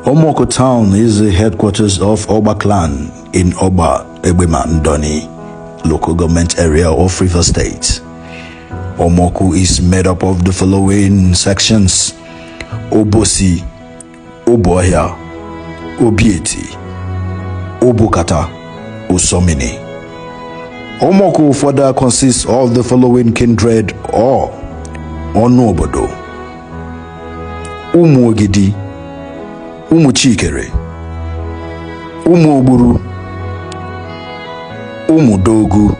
OMOKU town is the headquarters of OGBA Clan in OMOKU-OGBA Land, local government area of River State. OMOKU is made up of the following sections: Obosi, Obohia, Obieti, Obokata, Osomini. OMOKU further consists of the following kindred or Onobodo: Umuogidi, Umuchikere, Umuogburu, Umudogu,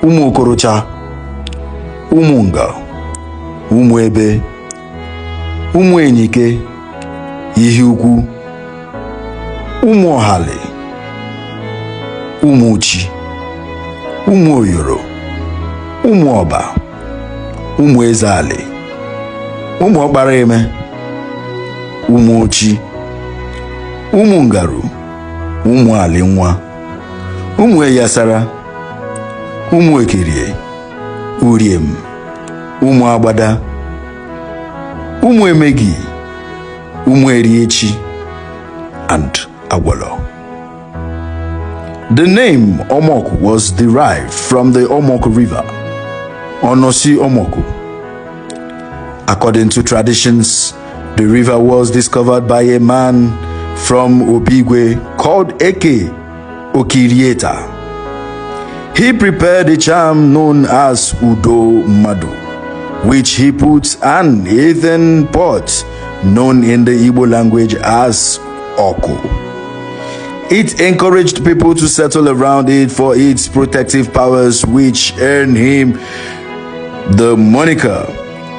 Umuokorocha, Umunga, Umuebe, Umuenyike, Ihiukwu, Umuohale, Umuchi, Umuoyoro, Umuoba, Umuezale, Umuokbareme, Umuochi, Umungaru, Umualinwa, Umueyasara, Umuekirie, Uriem, Umuagbada, Umuemegi, Umueriechi, and Agwalo. The name OMOKU was derived from the OMOKU River, Onosi Omoku. According to traditions, the river was discovered by a man from Obigwe called Eke Okirieta. He prepared a charm known as Udo Madu, which he put an earthen pot known in the IGBO language as Oku. It encouraged people to settle around it for its protective powers, which earned him the moniker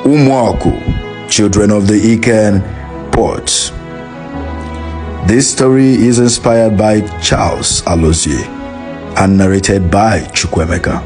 Umoku, children of the Iken pot. This story is inspired by Charles Alozie and narrated by Chukwemeka.